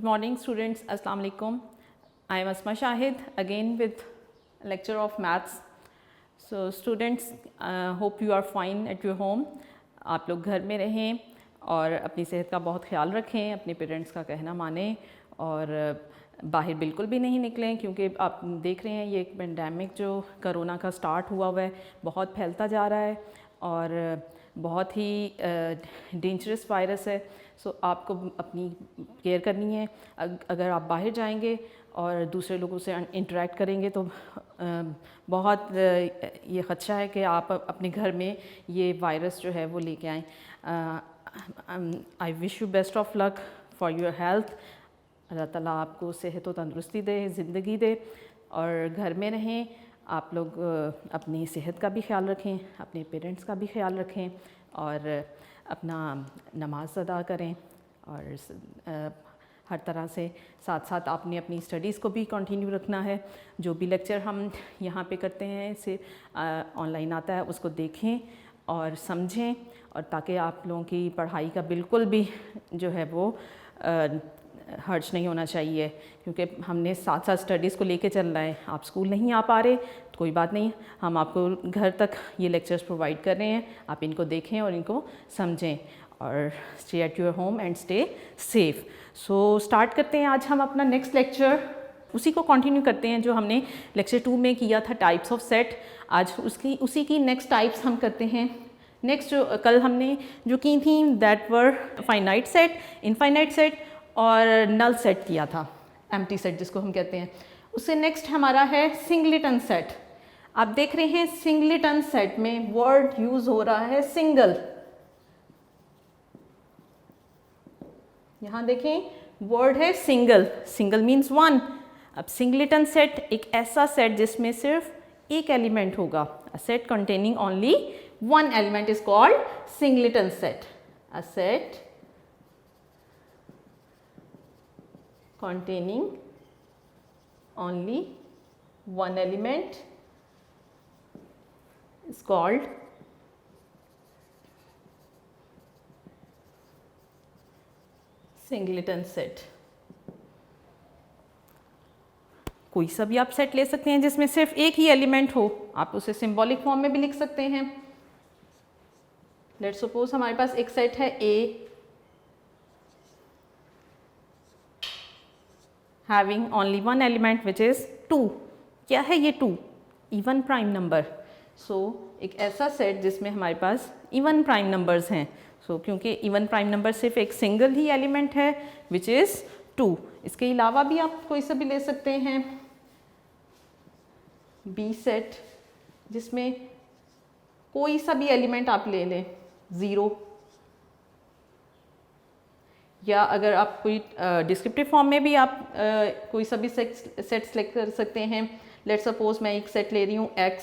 Good morning students, Assalamu alaikum. I am Asma Shahid again with lecture of maths. So students, hope you are fine at your home. आप लोग घर में रहें और अपनी सेहत का बहुत ख्याल रखें, अपने पेरेंट्स का कहना मानें और बाहर बिल्कुल भी नहीं निकलें क्योंकि आप देख रहे हैं ये एक पेंडेमिक जो कोरोना का स्टार्ट हुआ है बहुत फैलता जा रहा है और बहुत ही डेंजरस वायरस है। सो आपको अपनी केयर करनी है। अगर आप बाहर जाएंगे और दूसरे लोगों से इंटरेक्ट करेंगे तो बहुत ये ख़दशा है कि आप अपने घर में ये वायरस जो है वो लेके आएँ। I wish you best of luck for your health. अल्लाह ताला आपको सेहत और तंदुरुस्ती दे, ज़िंदगी दे और घर में रहें। आप लोग अपनी सेहत का भी ख्याल रखें, अपने पेरेंट्स का भी ख्याल रखें और अपना नमाज अदा करें और हर तरह से साथ साथ आपने अपनी स्टडीज़ को भी कंटिन्यू रखना है। जो भी लेक्चर हम यहाँ पे करते हैं इसे ऑनलाइन आता है उसको देखें और समझें और ताकि आप लोगों की पढ़ाई का बिल्कुल भी जो है वो हर्ज नहीं होना चाहिए क्योंकि हमने साथ साथ स्टडीज़ को लेके चलना है। आप स्कूल नहीं आ पा रहे तो कोई बात नहीं, हम आपको घर तक ये लेक्चर्स प्रोवाइड कर रहे हैं। आप इनको देखें और इनको समझें और stay at your home and stay safe. So start करते हैं आज हम अपना नेक्स्ट लेक्चर, उसी को कंटिन्यू करते हैं जो हमने लेक्चर 2 में किया था, टाइप्स ऑफ सेट। आज उसी की नेक्स्ट टाइप्स हम करते हैं। नेक्स्ट जो कल हमने जो की थी that were finite set, infinite set और नल सेट किया था, एम्प्टी सेट जिसको हम कहते हैं। उससे नेक्स्ट हमारा है सिंगलेटन सेट। आप देख रहे हैं सिंगलेटन सेट में वर्ड यूज़ हो रहा है सिंगल। यहाँ देखें वर्ड है सिंगल, सिंगल मीन्स वन। अब सिंगलेटन सेट एक ऐसा सेट जिसमें सिर्फ एक एलिमेंट होगा। अ set containing only one element is called singleton set. A set containing only one element is called singleton set। कोई सा भी आप सेट ले सकते हैं जिसमें सिर्फ एक ही एलिमेंट हो, आप उसे सिंबॉलिक फॉर्म में भी लिख सकते हैं। लेट्स सपोज हमारे पास एक सेट है A having only one element which is 2। क्या है ये 2? Even prime number. सो एक ऐसा सेट जिसमें हमारे पास इवन प्राइम नंबर्स हैं। सो क्योंकि इवन प्राइम नंबर सिर्फ एक सिंगल ही एलिमेंट है विच इज़ 2। इसके अलावा भी आप कोई सा भी ले सकते हैं बी सेट जिसमें कोई सा भी एलिमेंट आप ले लें, 0, या अगर आप कोई डिस्क्रिप्टिव फॉर्म में भी आप कोई सा भी सेट सेलेक्ट कर सकते हैं। लेट्स सपोज मैं एक सेट ले रही हूँ x,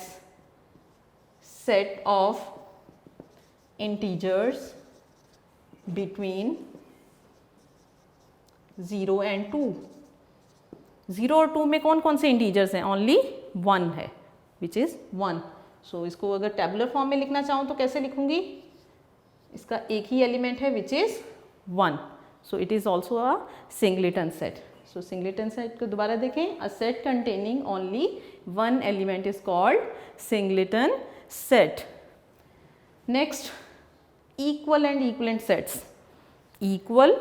set of integers between 0 and 2। 0 और 2 में कौन कौन से इंटीजर्स हैं? ओनली 1 है विच इज़ 1। सो इसको अगर टेबुलर फॉर्म में लिखना चाहूँ तो कैसे लिखूँगी? इसका एक ही एलिमेंट है which is 1। So it is also a singleton set। So singleton set को दोबारा देखें, a set containing only one element is called singleton set। Next, equal and equivalent sets। Equal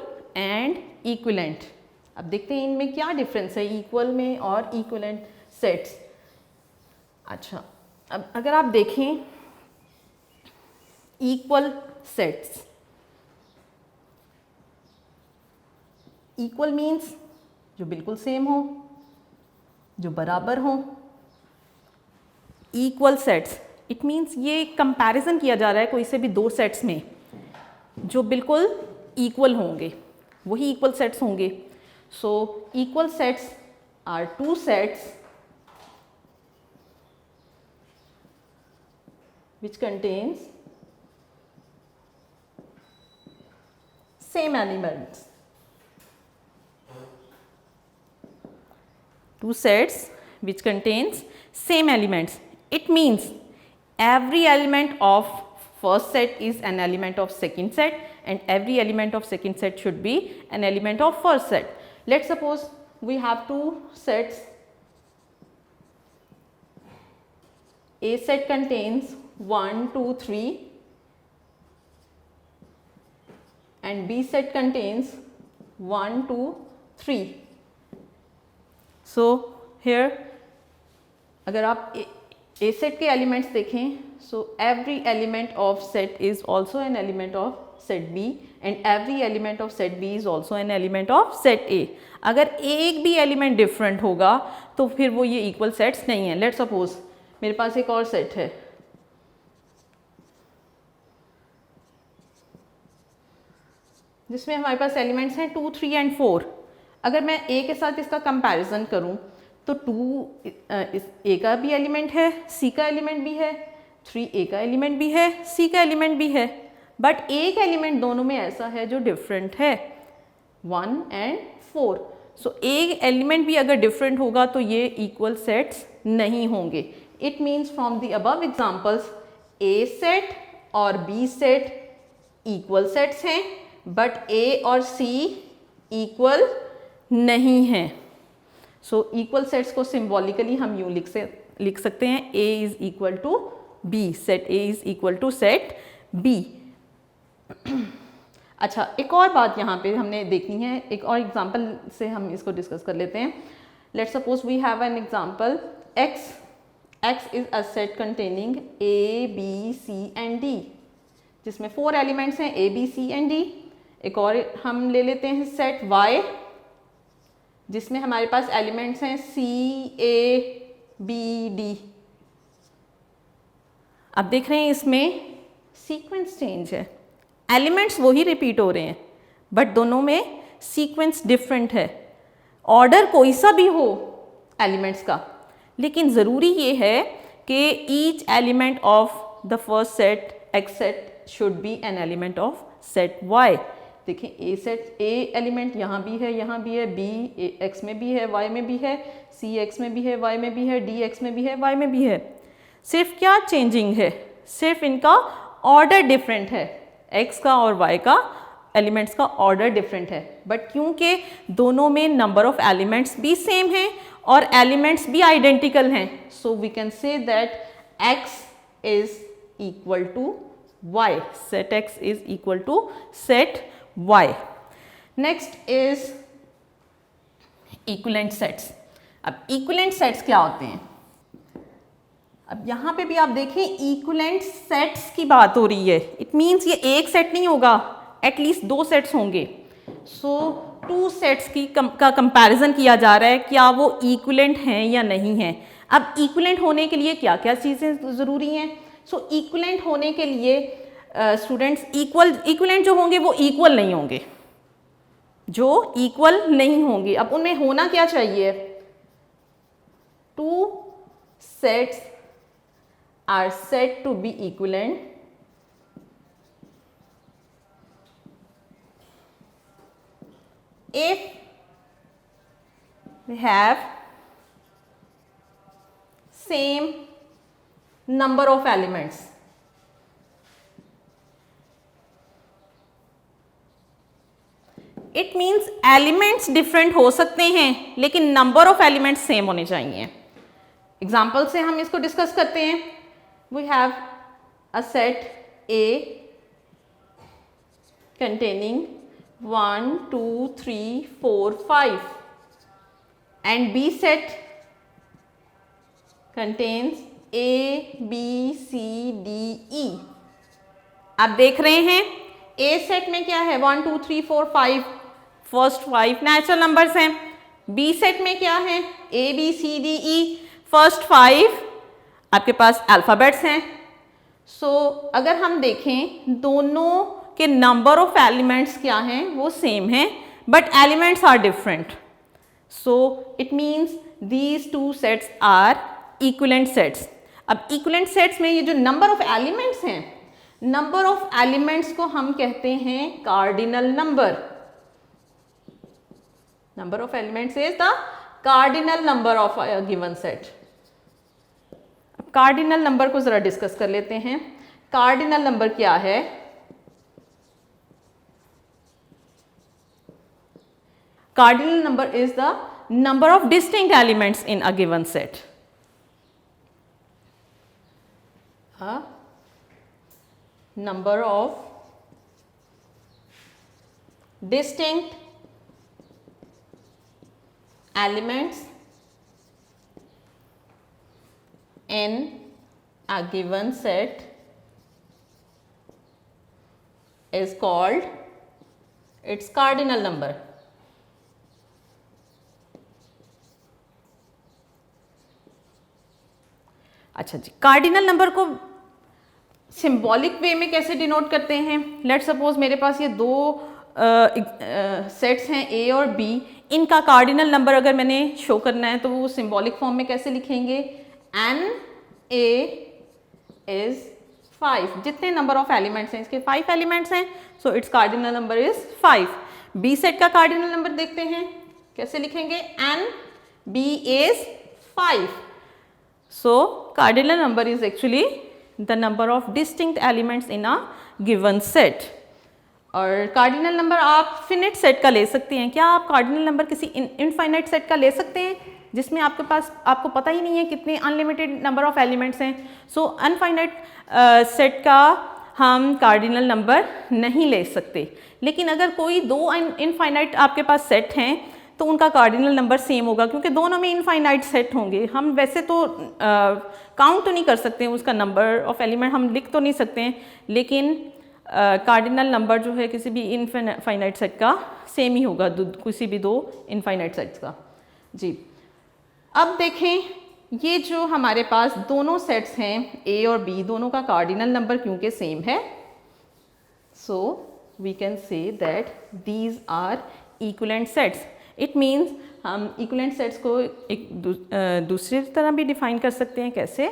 and equivalent, अब देखते हैं इनमें क्या difference है equal में और equivalent sets। अच्छा, अब अगर आप देखें equal sets, इक्वल मीन्स जो बिल्कुल सेम हो, जो बराबर हो। इक्वल सेट्स इट मीन्स ये कंपैरिजन किया जा रहा है कोई से भी दो सेट्स में जो बिल्कुल इक्वल होंगे, वही इक्वल सेट्स होंगे। So equal sets are two sets which contains same elements. Two sets which contains same elements। It means every element of first set is an element of second set and every element of second set should be an element of first set। Let's suppose we have two sets. A set contains 1, 2, 3 and B set contains 1, 2, 3. So here अगर आप A set के elements देखें, so every element of set is also an element of set B and every element of set B is also an element of set A. अगर एक भी element different होगा तो फिर वो ये equal sets नहीं है. Let's suppose मेरे पास एक और set है जिसमें हमारे पास एलिमेंट्स हैं 2, 3 एंड 4. अगर मैं A के साथ इसका कंपैरिजन करूं तो 2 A का भी एलिमेंट है, C का एलिमेंट भी है, 3 A का एलिमेंट भी है, C का एलिमेंट भी है, बट एक एलिमेंट दोनों में ऐसा है जो डिफरेंट है 1 एंड 4. सो एक एलिमेंट भी अगर डिफरेंट होगा तो ये इक्वल सेट्स नहीं होंगे. It means from the above examples A set और B सेट इक्वल सेट्स हैं बट A और C इक्वल नहीं हैं. सो इक्वल सेट्स को सिम्बॉलिकली हम यूँ लिख सकते हैं A is equal to B, set A is equal to set B. अच्छा, एक और बात यहाँ पे हमने देखनी है, एक और एग्जांपल से हम इसको डिस्कस कर लेते हैं. Let's suppose we have an example X is a set containing A, B, C and D जिसमें 4 एलिमेंट्स हैं A, B, C and D. एक और हम ले लेते हैं सेट Y जिसमें हमारे पास एलिमेंट्स हैं C, A, B, D. अब देख रहे हैं इसमें सीक्वेंस चेंज है, एलिमेंट्स वही रिपीट हो रहे हैं बट दोनों में सीक्वेंस डिफरेंट है. ऑर्डर कोई सा भी हो एलिमेंट्स का, लेकिन ज़रूरी ये है कि each element of the first set X set should be an element of set Y. देखें A सेट A एलिमेंट यहाँ भी है, यहाँ भी है, B X में भी है, Y में भी है, C X में भी है, Y में भी है, D X में भी है, Y में भी है. सिर्फ क्या चेंजिंग है, सिर्फ इनका ऑर्डर डिफरेंट है, X का और Y का एलिमेंट्स का ऑर्डर डिफरेंट है. बट क्योंकि दोनों में नंबर ऑफ एलिमेंट्स भी सेम हैं और एलिमेंट्स भी आइडेंटिकल हैं, so we can say that X is equal to Y. Set X is equal to set Y. Next is equivalent sets. अब इक्विवेलेंट सेट्स क्या होते हैं? अब यहाँ पे भी आप देखें इक्विवेलेंट सेट्स की बात हो रही है. इट मीन्स ये एक सेट नहीं होगा, एटलीस्ट 2 सेट्स होंगे. सो 2 सेट्स का कंपैरिजन किया जा रहा है, क्या वो इक्विवेलेंट हैं या नहीं हैं. अब इक्विवेलेंट होने के लिए क्या क्या चीज़ें ज़रूरी हैं? सो इक्विवेलेंट होने के लिए स्टूडेंट्स इक्विवेलेंट जो होंगे वो इक्वल नहीं होंगे, जो इक्वल नहीं होंगे. अब उनमें होना क्या चाहिए? 2 sets are said to be equivalent if they have same number of elements. It means elements different हो सकते हैं लेकिन number of elements same होने चाहिए. एग्जाम्पल से हम इसको डिस्कस करते हैं. We have a set A containing 1, 2, 3, 4, 5 and B set contains A, B, C, D, E. आप देख रहे हैं A सेट में क्या है? 1, 2, 3, 4, 5. फर्स्ट 5 नेचुरल नंबर्स हैं. B सेट में क्या है? A, B, C, D, E. First 5 आपके पास अल्फ़ाबेट्स हैं. सो अगर हम देखें दोनों के नंबर ऑफ एलिमेंट्स क्या हैं, वो सेम हैं but elements are different. So it means these 2 sets are equivalent sets. अब इक्विवेलेंट सेट्स में ये जो नंबर ऑफ एलिमेंट्स हैं, नंबर ऑफ एलिमेंट्स को हम कहते हैं cardinal number. Number of elements is the cardinal number of a given set. Cardinal number को जरा डिस्कस कर लेते हैं. कार्डिनल नंबर क्या है? cardinal number is the number of distinct elements in a given set. A number of distinct elements in a given set is called its cardinal number. अच्छा जी, cardinal number को symbolic वे में कैसे denote करते हैं? Let's suppose मेरे पास ये दो sets हैं ए और बी, इनका कार्डिनल नंबर अगर मैंने शो करना है तो वो सिंबॉलिक फॉर्म में कैसे लिखेंगे? एन ए इज 5, जितने नंबर ऑफ एलिमेंट्स हैं इसके 5 एलिमेंट्स हैं, so its cardinal number is 5. B set का कार्डिनल नंबर देखते हैं, कैसे लिखेंगे? N B is 5. So cardinal number is actually the number of distinct elements in a given set. और कार्डिनल नंबर आप फिनिट सेट का ले सकते हैं. क्या आप कार्डिनल नंबर किसी इनफाइनाइट सेट का ले सकते हैं जिसमें आपके पास आपको पता ही नहीं है कितने अनलिमिटेड नंबर ऑफ एलिमेंट्स हैं? सो अनफाइनाइट सेट का हम कार्डिनल नंबर नहीं ले सकते. लेकिन अगर कोई दो इनफाइनाइट आपके पास सेट हैं तो उनका कार्डिनल नंबर सेम होगा, क्योंकि दोनों में इनफाइनाइट सेट होंगे. हम वैसे तो काउंट तो नहीं कर सकते हैं उसका नंबर ऑफ एलिमेंट, हम लिख तो नहीं सकते हैं, लेकिन कार्डिनल नंबर जो है किसी भी इनफाइनाइट सेट का सेम ही होगा, किसी भी दो इनफाइनाइट सेट्स का. जी, अब देखें ये जो हमारे पास दोनों सेट्स हैं ए और बी, दोनों का कार्डिनल नंबर क्योंकि सेम है, so we can say that these are equivalent sets. It means हम इक्विवेलेंट सेट्स को एक दूसरी तरह भी डिफाइन कर सकते हैं. कैसे?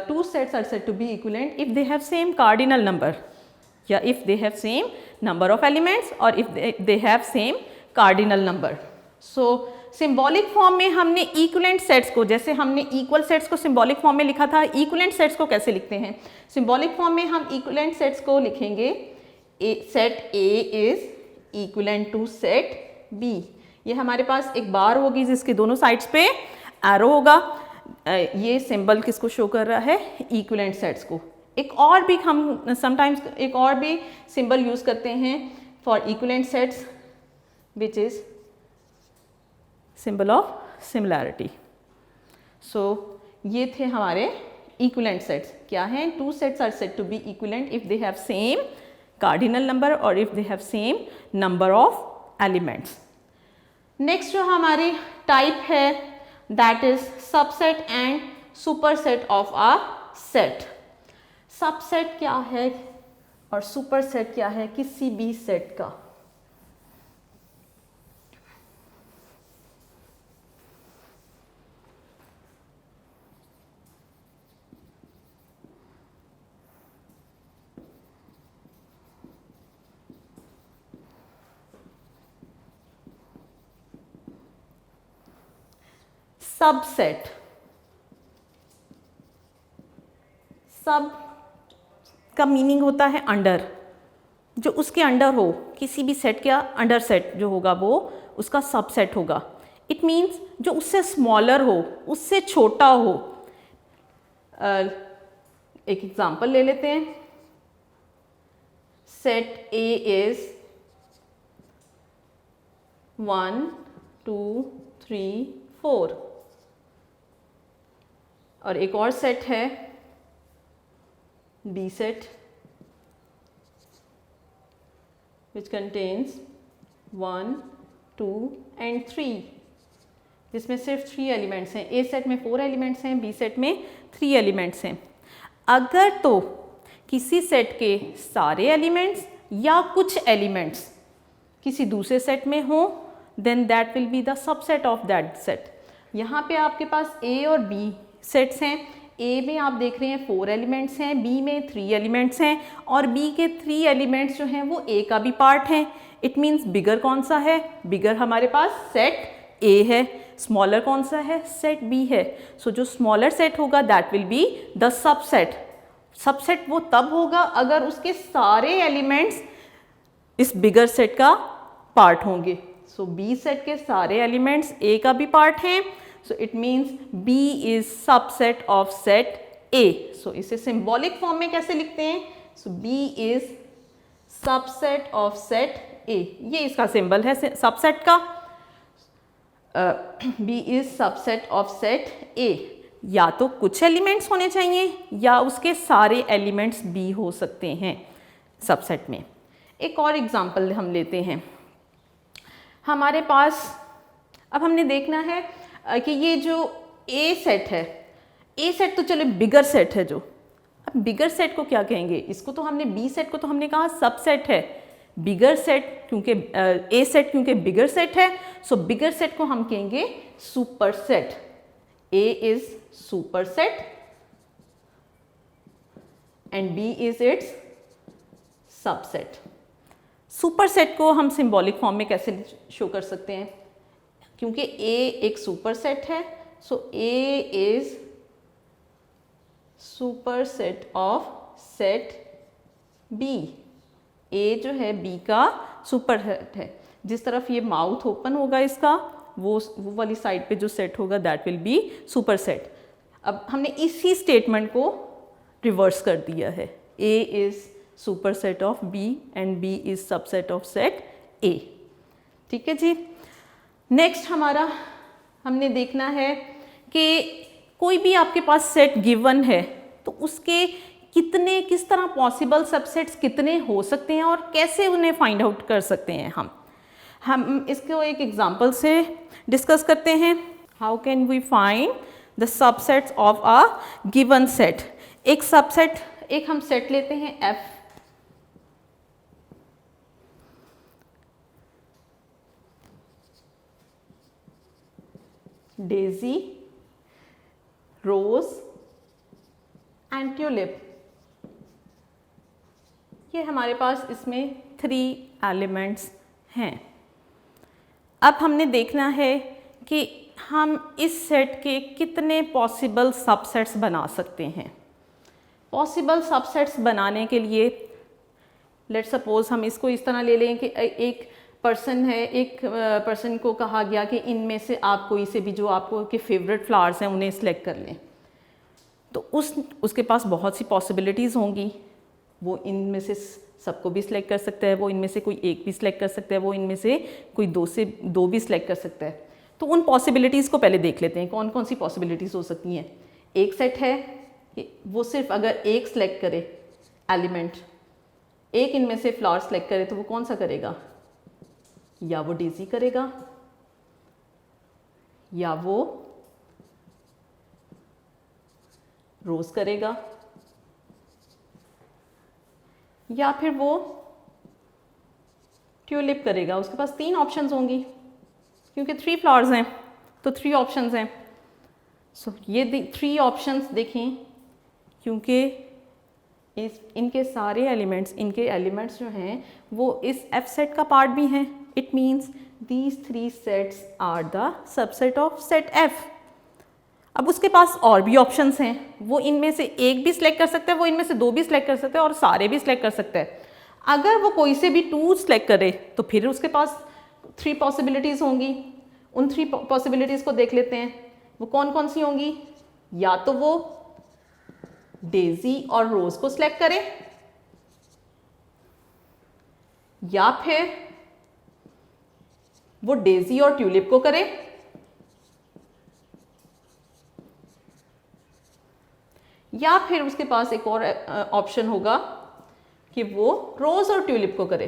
Two sets are said to be equivalent if they have same cardinal number, या if they have same number of elements, और if they have same cardinal number. So symbolic form में हमने इक्विवेलेंट सेट्स को, जैसे हमने equal sets को symbolic form में लिखा था, इक्विवेलेंट सेट्स को कैसे लिखते हैं? सिंबॉलिक फॉर्म में हम इक्विवेलेंट सेट्स को लिखेंगे set A is equivalent to set B. ये हमारे पास एक बार होगी जिसके दोनों साइड्स पे एरो होगा. ये सिंबल किसको शो कर रहा है? इक्विवेलेंट सेट्स को. एक और भी हम समटाइम्स एक और भी सिंबल यूज करते हैं for equivalent sets, which is symbol of similarity. So ये थे हमारे इक्विवेलेंट सेट्स. क्या हैं? Two sets are said to be equivalent if they have same cardinal number और if they have same number of elements. Next जो हमारी type है that is subset and superset of a set. Subset क्या है और superset क्या है किसी भी सेट का? सबसेट, सब का मीनिंग होता है अंडर, जो उसके अंडर हो, किसी भी सेट का अंडर सेट जो होगा वो उसका सबसेट होगा. इट मीन्स जो उससे स्मॉलर हो, उससे छोटा हो. एक एग्जांपल ले लेते हैं. सेट ए इज 1 2 3 4 और एक और सेट है B set which contains 1 2 and 3, जिसमें सिर्फ 3 एलिमेंट्स हैं. ए सेट में 4 एलिमेंट्स हैं, बी सेट में 3 एलिमेंट्स हैं. अगर तो किसी सेट के सारे एलिमेंट्स या कुछ एलिमेंट्स किसी दूसरे सेट में हो, then that will be the subset of that set. यहाँ पे आपके पास ए और बी सेट्स हैं. ए में आप देख रहे हैं 4 एलिमेंट्स हैं, बी में 3 एलिमेंट्स हैं, और बी के 3 एलिमेंट्स जो हैं वो ए का भी पार्ट हैं. इट मीन्स बिगर कौन सा है? बिगर हमारे पास सेट ए है. स्मॉलर कौन सा है? सेट बी है. सो जो स्मॉलर सेट होगा that will be the subset. Subset वो तब होगा अगर उसके सारे एलिमेंट्स इस बिगर सेट का पार्ट होंगे. सो बी सेट के सारे एलिमेंट्स ए का भी पार्ट हैं, so it means B is subset of set A. So इसे सिंबॉलिक फॉर्म में कैसे लिखते हैं? So B is subset of set A, ये इसका सिंबल है सबसेट का। B is subset of set A. या तो कुछ एलिमेंट्स होने चाहिए या उसके सारे एलिमेंट्स बी हो सकते हैं सबसेट में। एक और एग्जांपल हम लेते हैं। हमारे पास अब हमने देखना है कि ये जो ए सेट है, ए सेट तो चलो बिगर सेट है जो, अब बिगर सेट को क्या कहेंगे? इसको तो हमने बी सेट को तो हमने कहा सबसेट है, बिगर सेट क्योंकि ए सेट क्योंकि बिगर सेट है, सो बिगर सेट को हम कहेंगे super set. A is super set and B is its subset. Super set को हम सिंबॉलिक फॉर्म में कैसे शो कर सकते हैं? क्योंकि ए एक सुपर सेट है, so A is super set of set B. A जो है बी का सुपर सेट है। जिस तरफ ये माउथ ओपन होगा इसका, वो वाली साइड पे जो सेट होगा that will be super set. अब हमने इसी स्टेटमेंट को रिवर्स कर दिया है। A is super set of B and B is subset of set A. ठीक है जी। नेक्स्ट हमारा हमने देखना है कि कोई भी आपके पास सेट गिवन है तो उसके कितने किस तरह पॉसिबल सबसेट्स कितने हो सकते हैं और कैसे उन्हें फाइंड आउट कर सकते हैं। हम इसको एक एग्जांपल से डिस्कस करते हैं। How can we find the subsets of a given set. एक सबसेट, एक हम सेट लेते हैं F, daisy, rose and tulip. ये हमारे पास इसमें 3 एलिमेंट्स हैं। अब हमने देखना है कि हम इस सेट के कितने पॉसिबल सबसेट्स बना सकते हैं। पॉसिबल सबसेट्स बनाने के लिए लेट्स सपोज हम इसको इस तरह ले लें कि एक पर्सन है, एक पर्सन को कहा गया कि इनमें से आप कोई से भी जो आपको के फेवरेट फ्लावर्स हैं उन्हें सिलेक्ट कर लें। तो उसके पास बहुत सी पॉसिबिलिटीज़ होंगी। वो इनमें से सबको भी सिलेक्ट कर सकता है, वो इनमें से कोई एक भी सिलेक्ट कर सकता है, वो इनमें से कोई 2 से 2 भी सिलेक्ट कर सकता है। तो उन पॉसिबिलिटीज़ को पहले देख लेते हैं, कौन कौन सी पॉसिबिलिटीज़ हो सकती हैं। एक सेट है कि वो सिर्फ अगर एक सिलेक्ट करे एलिमेंट, एक इनमें से फ्लावर सिलेक्ट करे तो वो कौन सा करेगा? या वो डेजी करेगा, या वो रोज करेगा, या फिर वो ट्यूलिप करेगा। उसके पास 3 ऑप्शंस होंगी क्योंकि 3 फ्लावर्स हैं तो 3 ऑप्शंस हैं। सो ये 3 ऑप्शंस देखें क्योंकि इनके सारे एलिमेंट्स, इनके एलिमेंट्स जो हैं वो इस एफ सेट का पार्ट भी हैं। It means these 3 sets are the subset of set F. अब उसके पास और भी ऑप्शंस हैं, वो इनमें से एक भी सिलेक्ट कर सकता है, वो इनमें से 2 भी सिलेक्ट कर सकता है और सारे भी सिलेक्ट कर सकता है। अगर वो कोई से भी 2 सिलेक्ट करे तो फिर उसके पास 3 पॉसिबिलिटीज़ होंगी। उन 3 पॉसिबिलिटीज़ को देख लेते हैं। वो कौन कौन सी होंगी? या तो वो डेजी और रोज को सिलेक्ट करे, या फिर वो डेजी और ट्यूलिप को करे, या फिर उसके पास एक और ऑप्शन होगा कि वो रोज और ट्यूलिप को करे।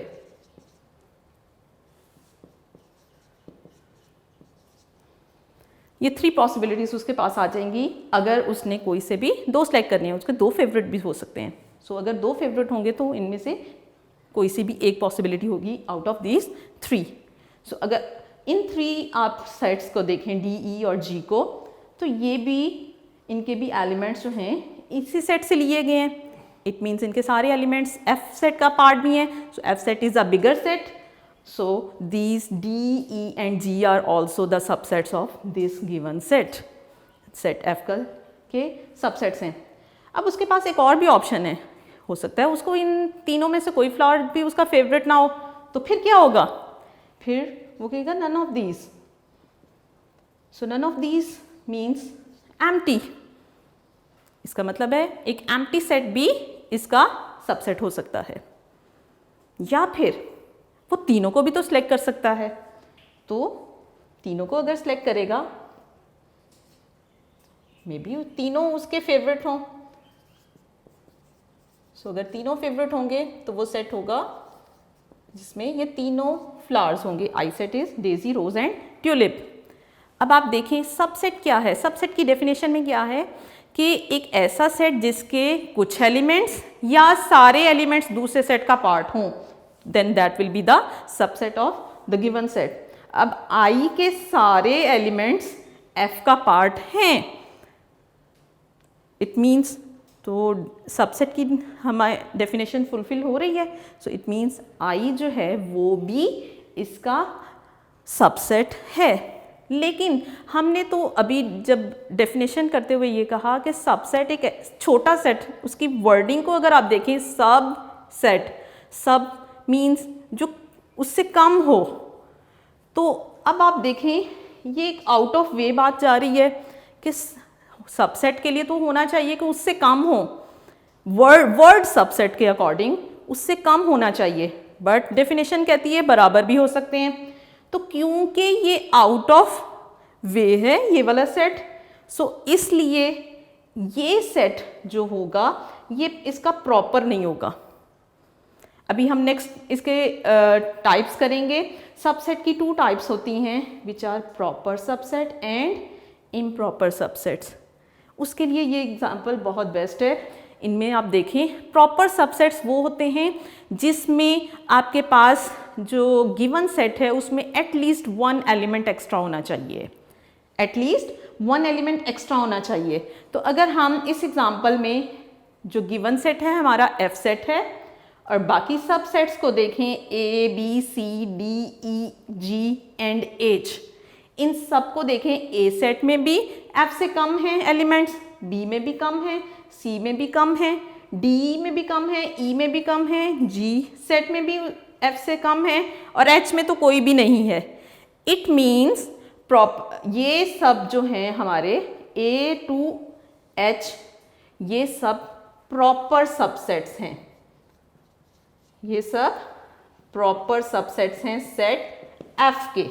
ये 3 पॉसिबिलिटीज उसके पास आ जाएंगी अगर उसने कोई से भी 2 सेलेक्ट करने हैं। उसके 2 फेवरेट भी हो सकते हैं। सो अगर 2 फेवरेट होंगे तो इनमें से कोई सी भी एक पॉसिबिलिटी होगी आउट ऑफ दीज 3। सो अगर इन 3 आप सेट्स को देखें डी, ई और जी को, तो ये भी इनके भी एलिमेंट्स जो हैं इसी सेट से लिए गए हैं। इट मीन्स इनके सारे एलिमेंट्स एफ सेट का पार्ट भी हैं। So F set is a bigger set, so these D, E and G are also the subsets of this given set. Set F के subsets हैं। अब उसके पास एक और भी ऑप्शन है, हो सकता है उसको इन तीनों में से कोई फ्लावर भी उसका फेवरेट ना हो, तो फिर क्या होगा? फिर वो कहेगा none of these. So none of these means empty. इसका मतलब है एक एम्प्टी सेट भी इसका सबसेट हो सकता है। या फिर वो तीनों को भी तो सिलेक्ट कर सकता है, तो तीनों को अगर सिलेक्ट करेगा, मे बी तीनों उसके फेवरेट हों। सो अगर तीनों फेवरेट होंगे तो वो सेट होगा जिसमें ये तीनों फ्लावर्स होंगे। I set is daisy, rose and tulip. अब आप देखें सबसेट क्या है। सबसेट की डेफिनेशन में क्या है कि एक ऐसा सेट जिसके कुछ एलिमेंट्स या सारे एलिमेंट्स दूसरे सेट का पार्ट हों, then that will be the subset of the given set. अब आई के सारे एलिमेंट्स एफ का पार्ट हैं, इट मीन्स तो सबसेट की हमारी डेफिनेशन फुलफिल हो रही है। सो इट मीन्स आई जो है वो भी इसका सबसेट है। लेकिन हमने तो अभी जब डेफिनेशन करते हुए ये कहा कि सबसेट एक छोटा सेट, उसकी वर्डिंग को अगर आप देखें, सब सेट, सब मीन्स जो उससे कम हो। तो अब आप देखें ये एक आउट ऑफ वे बात जा रही है कि सबसेट के लिए तो होना चाहिए कि उससे कम हो, वर्ड सबसेट के अकॉर्डिंग उससे कम होना चाहिए, बट डेफिनेशन कहती है बराबर भी हो सकते हैं। तो क्योंकि ये आउट ऑफ वे है ये वाला सेट, सो इसलिए ये सेट जो होगा ये इसका प्रॉपर नहीं होगा। अभी हम नेक्स्ट इसके टाइप्स करेंगे। सबसेट की 2 टाइप्स होती हैं which are proper subset and improper subsets. उसके लिए ये एग्जांपल बहुत बेस्ट है। इनमें आप देखें प्रॉपर सबसेट्स वो होते हैं जिसमें आपके पास जो गिवन सेट है उसमें एटलीस्ट 1 एलिमेंट एक्स्ट्रा होना चाहिए, एटलीस्ट 1 एलिमेंट एक्स्ट्रा होना चाहिए। तो अगर हम इस एग्जांपल में जो गिवन सेट है हमारा एफ सेट है और बाकी सब सेट्स को देखें A B C D E G and H, इन सब को देखें ए सेट में भी एफ से कम है एलिमेंट्स, बी में भी कम है, सी में भी कम है, डी में भी कम है, ई में भी कम है, जी सेट में भी एफ से कम है और एच में तो कोई भी नहीं है। इट मीन्स ये सब जो हैं हमारे ए टू एच ये सब प्रॉपर सबसेट्स हैं, ये सब प्रॉपर सबसेट्स हैं सेट एफ के।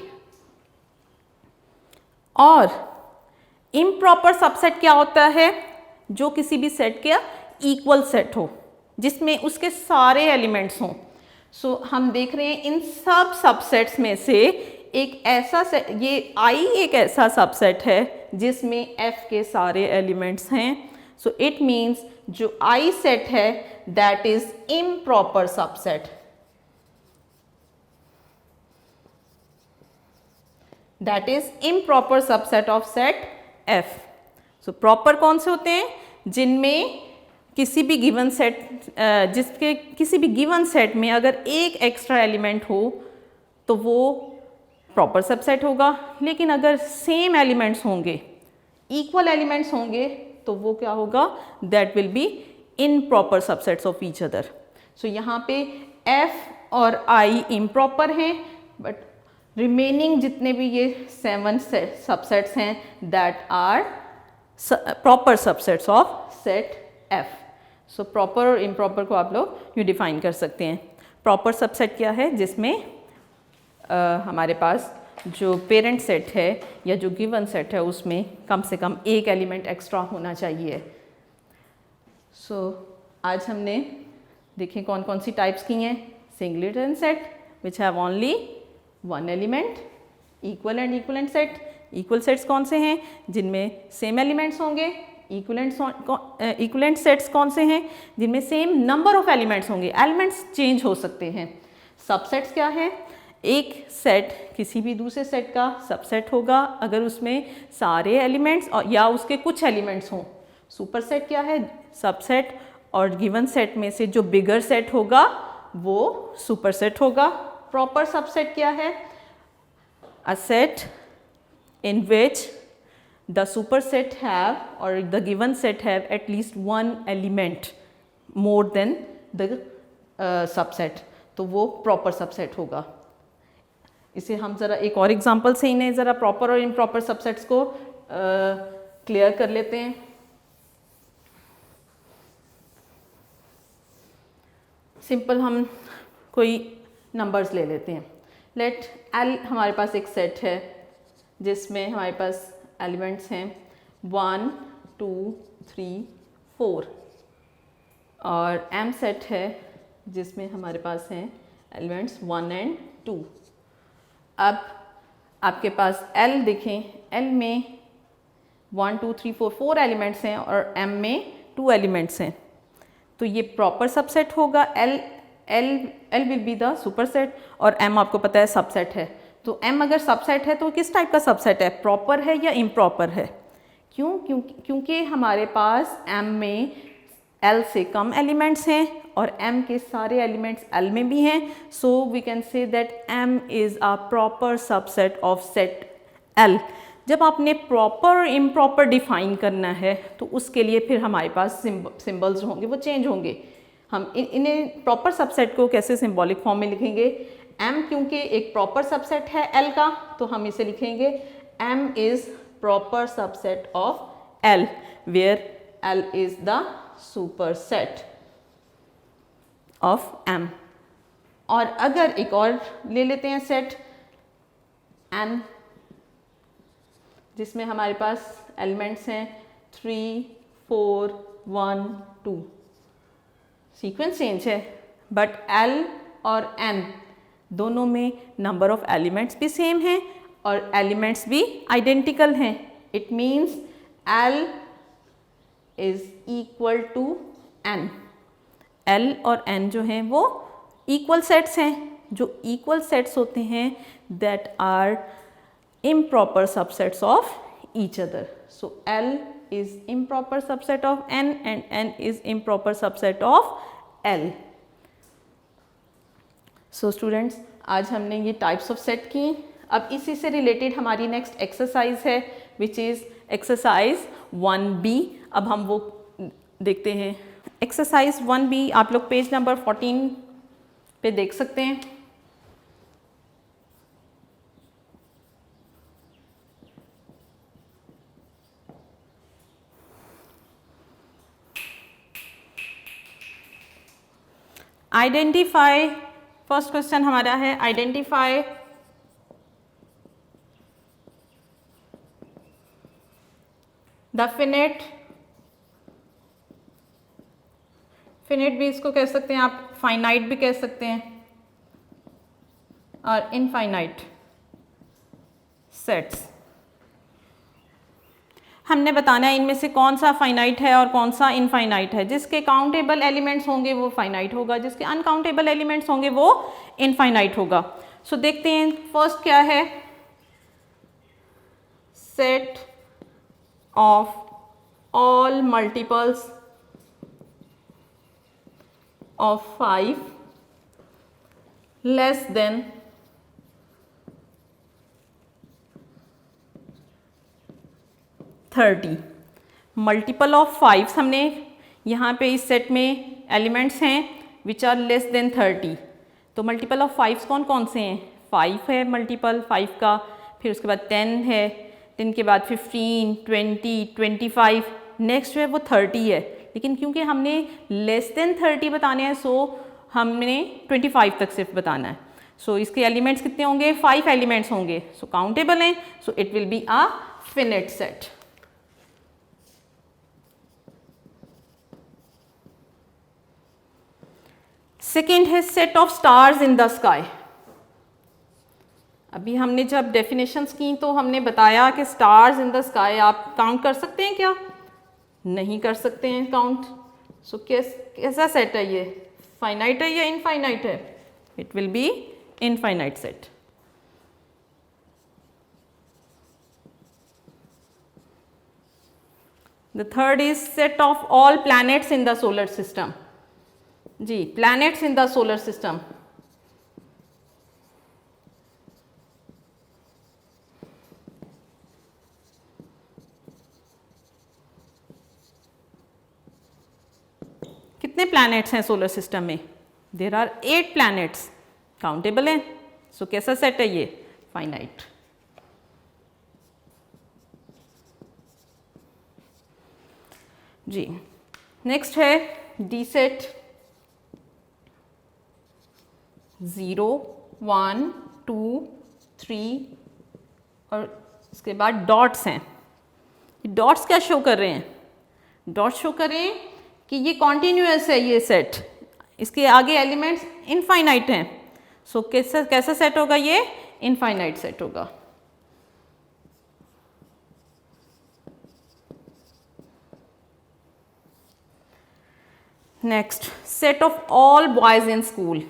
और इम्प्रॉपर सबसेट क्या होता है? जो किसी भी सेट का इक्वल सेट हो जिसमें उसके सारे एलिमेंट्स हों। सो हम देख रहे हैं इन सब सबसेट्स में से एक ऐसा सेट, ये आई एक ऐसा सबसेट है जिसमें एफ के सारे एलिमेंट्स हैं। सो इट मीन्स जो आई सेट है that is improper subset, that is improper subset of set F. So proper कौन से होते हैं? जिनमें किसी भी गिवन सेट जिसके किसी भी गिवन सेट में अगर एक एक्स्ट्रा एलिमेंट हो तो वो प्रॉपर सबसेट होगा, लेकिन अगर सेम एलिमेंट्स होंगे, इक्वल एलिमेंट्स होंगे तो वो क्या होगा? That will be improper subsets of each other. So यहाँ पे एफ और आई इम्प्रॉपर हैं, बट रिमेनिंग जितने भी ये 7 सबसेट्स हैं that are proper subsets of set F. So proper और इम्प्रॉपर को आप लोग यूँ डिफाइन कर सकते हैं। प्रॉपर सबसेट क्या है? जिसमें हमारे पास जो पेरेंट सेट है या जो गिवन सेट है उसमें कम से कम एक एलिमेंट एक्स्ट्रा होना चाहिए। सो आज हमने देखें कौन कौन सी टाइप्स की हैं। Singleton set which have only 1 element, equal and equivalent set. Equal sets कौन से हैं? जिनमें सेम एलिमेंट्स होंगे। इक्वलेंट सेट्स कौन से हैं? जिनमें सेम नंबर ऑफ एलिमेंट्स होंगे, एलिमेंट्स चेंज हो सकते हैं। सबसेट्स क्या है? एक सेट किसी भी दूसरे सेट का सबसेट होगा अगर उसमें सारे एलिमेंट्स और या उसके कुछ एलिमेंट्स हों। सुपरसेट क्या है? सबसेट और गिवन सेट में से जो बिगर सेट होगा वो सुपरसेट होगा। प्रॉपर सबसेट क्या है? A set in which the superset have or the given set have at least 1 element more than the subset, तो वो proper subset होगा। इसे हम ज़रा एक और एग्जांपल से इन्हें ज़रा प्रॉपर और इम्प्रॉपर सबसेट्स को क्लियर कर लेते हैं। सिंपल हम कोई नंबर्स ले लेते हैं। लेट एल हमारे पास एक सेट है जिसमें हमारे पास एलिमेंट्स हैं 1 2 3 4 और एम सेट है जिसमें हमारे पास हैं एलिमेंट्स 1 एंड 2। अब आपके पास एल देखें, एल में 1 2 3 4 4 एलिमेंट्स हैं और एम में 2 एलिमेंट्स हैं, तो ये प्रॉपर सबसेट होगा। L will be the superset और एम आपको पता है सबसेट है। तो एम अगर सबसेट है तो किस टाइप का सबसेट है, प्रॉपर है या इम्प्रॉपर है? क्योंकि हमारे पास एम में एल से कम एलिमेंट्स हैं और एम के सारे एलिमेंट्स एल में भी हैं, so we can say that M is a proper subset of set L. जब आपने प्रॉपर और इम्प्रॉपर डिफाइन करना है तो उसके लिए फिर हमारे पास सिंबल्स जो होंगे वो चेंज होंगे। हम इन्हें प्रॉपर सबसेट को कैसे सिंबॉलिक फॉर्म में लिखेंगे? एम क्योंकि एक प्रॉपर सबसेट है एल का, तो हम इसे लिखेंगे M is proper subset of L where L is the superset of M। और अगर एक और ले लेते हैं सेट N जिसमें हमारे पास एलिमेंट्स हैं 3 4 1 2, सीक्वेंस चेंज है बट L और N दोनों में नंबर ऑफ एलिमेंट्स भी सेम हैं और एलिमेंट्स भी आइडेंटिकल हैं। It means L is equal to N. L और एन जो हैं वो इक्वल सेट्स हैं। जो इक्वल सेट्स होते हैं that are improper subsets of each other. So L is improper subset of N and N is improper subset of L. So students, आज हमने ये टाइप्स ऑफ सेट की। अब इसी से रिलेटेड हमारी नेक्स्ट एक्सरसाइज है विच इज़ एक्सरसाइज 1B। अब हम वो देखते हैं। एक्सरसाइज 1B आप लोग पेज नंबर 14 पे देख सकते हैं। आइडेंटिफाई, फर्स्ट क्वेश्चन हमारा है आइडेंटिफाई द फिनिट। फिनिट भी इसको कह सकते हैं आप, फाइनाइट भी कह सकते हैं, और इनफाइनाइट सेट्स। हमने बताना है इनमें से कौन सा फाइनाइट है और कौन सा इनफाइनाइट है। जिसके काउंटेबल एलिमेंट्स होंगे वो फाइनाइट होगा, जिसके अनकाउंटेबल एलिमेंट्स होंगे वो इनफाइनाइट होगा। सो देखते हैं फर्स्ट क्या है, set of all multiples of 5 less than 30। Multiple of 5 हमने यहाँ पे इस सेट में एलिमेंट्स हैं विच आर लेस देन 30। तो मल्टीपल ऑफ 5 कौन कौन से हैं? 5 है मल्टीपल 5 का, फिर उसके बाद 10 है, 10 के बाद 15 20 25, नेक्स्ट जो है वो 30 है। लेकिन क्योंकि हमने लेस देन 30 बताने हैं सो हमने 25 तक सिर्फ बताना है। सो इसके एलिमेंट्स कितने होंगे? 5 एलिमेंट्स होंगे, सो काउंटेबल हैं, so it will be a finite set. Second है set of stars in the sky. अभी हमने जब डेफिनेशंस की तो हमने बताया कि स्टार्स इन द स्काई आप काउंट कर सकते हैं क्या? नहीं कर सकते हैं काउंट। सो कैसा सेट है ये? फाइनाइट है या इनफाइनाइट है? It will be infinite set. The third is set of all planets in the solar system. जी, planets in the solar system. कितने प्लैनेट्स हैं सोलर सिस्टम में? देयर आर 8 प्लैनेट्स, काउंटेबल हैं। सो कैसा set है ये? Finite. जी next है डी सेट 0 1 2 3 और इसके बाद डॉट्स हैं। डॉट्स क्या शो कर रहे हैं? डॉट्स शो कर रहे हैं कि ये कॉन्टिन्यूअस है ये सेट, इसके आगे एलिमेंट्स इनफाइनाइट हैं। सो कैसा सेट होगा ये? इनफाइनाइट सेट होगा। Next, set of all boys in school.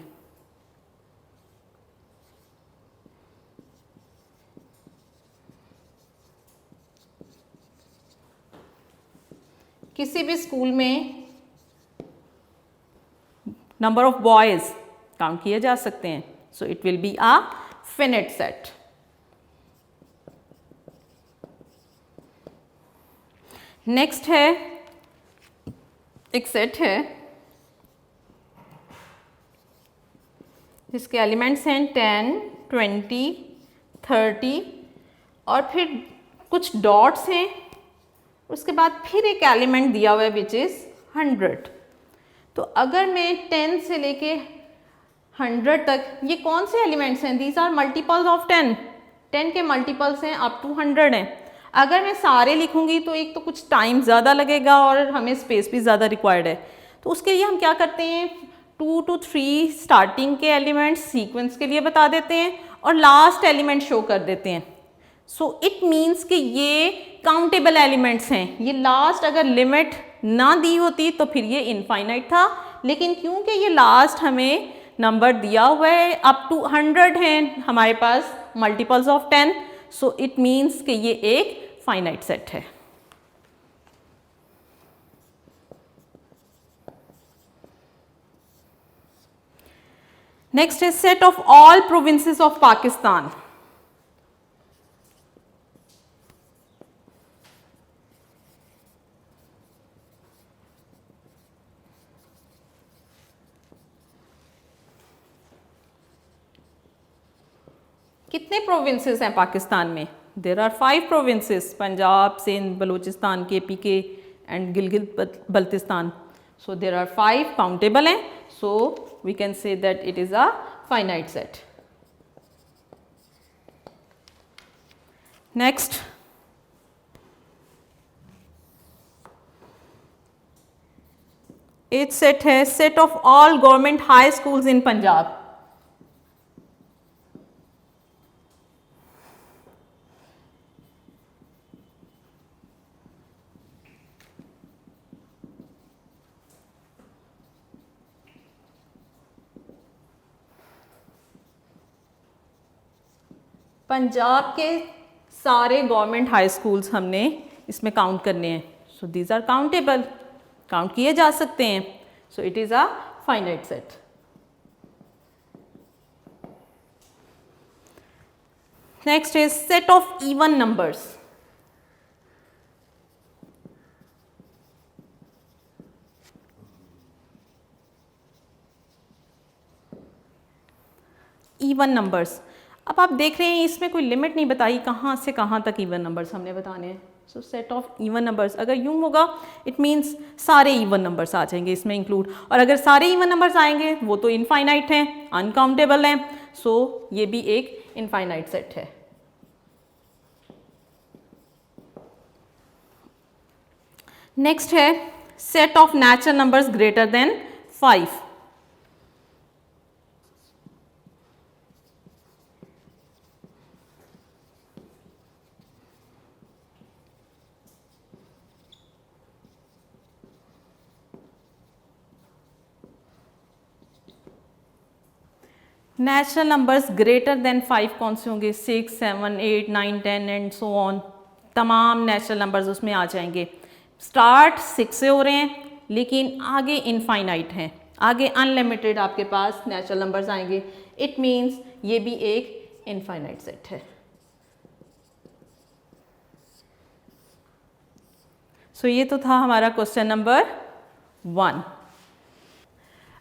किसी भी स्कूल में नंबर ऑफ बॉयज काउंट किए जा सकते हैं, so it will be a finite set. Next है एक सेट है जिसके एलिमेंट्स हैं 10 20 30 और फिर कुछ डॉट्स हैं, उसके बाद फिर एक एलिमेंट दिया हुआ है विच इज़ 100। तो अगर मैं 10 से लेके 100 तक, ये कौन से एलिमेंट्स हैं? These are multiples of 10। 10 के मल्टीपल्स हैं अप टू 100 हैं। अगर मैं सारे लिखूंगी तो एक तो कुछ टाइम ज़्यादा लगेगा और हमें स्पेस भी ज़्यादा रिक्वायर्ड है। तो उसके लिए हम क्या करते हैं, 2 to 3 स्टार्टिंग के एलिमेंट्स सीक्वेंस के लिए बता देते हैं और लास्ट एलिमेंट शो कर देते हैं। सो इट मीन्स कि ये काउंटेबल एलिमेंट्स हैं। ये लास्ट अगर लिमिट ना दी होती तो फिर ये इनफाइनाइट था, लेकिन क्योंकि ये लास्ट हमें नंबर दिया हुआ है अप टू 100 हैं हमारे पास multiples of 10, so it means कि ये एक फाइनाइट सेट है। नेक्स्ट है set of all provinces of Pakistan. कितने प्रोविंसेस हैं पाकिस्तान में? There are 5 provinces, Punjab, Sindh, Balochistan, KPK and Gilgit Baltistan. So there are 5 countable हैं, so we can say that it is a finite set. Next, एक सेट है set of all government high schools in Punjab. Punjab के सारे government high schools हमने इसमें count करने हैं, so these are countable, count किए जा सकते हैं, so it is a finite set. Next is set of even numbers. Even numbers, अब आप देख रहे हैं इसमें कोई लिमिट नहीं बताई कहाँ से कहाँ तक इवन नंबर्स हमने बताने हैं। सो सेट ऑफ इवन नंबर्स अगर यूं होगा इट मीन्स सारे इवन नंबर्स आ जाएंगे इसमें इंक्लूड, और अगर सारे इवन नंबर्स आएंगे वो तो इनफाइनाइट हैं, अनकाउंटेबल हैं, सो ये भी एक इनफाइनाइट सेट है। नेक्स्ट है set of natural numbers greater than 5। Natural numbers greater than 5 कौन से होंगे? 6 7 8 9 10 एंड सो ऑन, तमाम नेचुरल नंबर्स उसमें आ जाएंगे। स्टार्ट 6 से हो रहे हैं लेकिन आगे इनफाइनाइट हैं, आगे अनलिमिटेड आपके पास नेचुरल नंबर्स आएंगे, इट मीन्स ये भी एक इनफाइनाइट सेट है। सो ये तो था हमारा क्वेश्चन नंबर 1।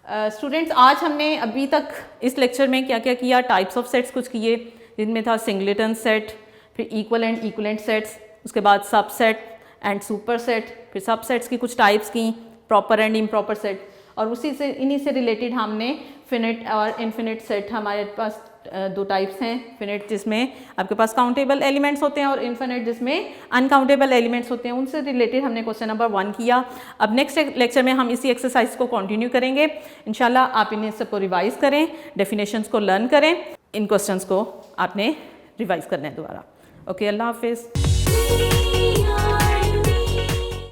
स्टूडेंट्स आज हमने अभी तक इस लेक्चर में क्या क्या किया, टाइप्स ऑफ सेट्स कुछ किए, जिनमें था सिंगलेटन सेट, फिर इक्वल एंड इक्वलेंट सेट्स, उसके बाद सबसेट एंड सुपर सेट, फिर सबसेट्स की कुछ टाइप्स की, प्रॉपर एंड इम्प्रॉपर सेट, और उसी से इन्हीं से रिलेटेड हमने फिनिट और इनफिनिट सेट, हमारे पास दो टाइप्स हैं, फिनिट जिसमें आपके पास काउंटेबल एलिमेंट्स होते हैं और इनफिनिट जिसमें अनकाउंटेबल एलिमेंट्स होते हैं, उनसे रिलेटेड हमने क्वेश्चन नंबर 1 किया। अब नेक्स्ट लेक्चर में हम इसी एक्सरसाइज को कंटिन्यू करेंगे इंशाल्लाह। आप इन्हें सबको रिवाइज करें, डेफिनेशंस को लर्न करें, इन क्वेश्चंस को आपने रिवाइज करना है दोबारा। ओके, अल्लाह हाफिज़।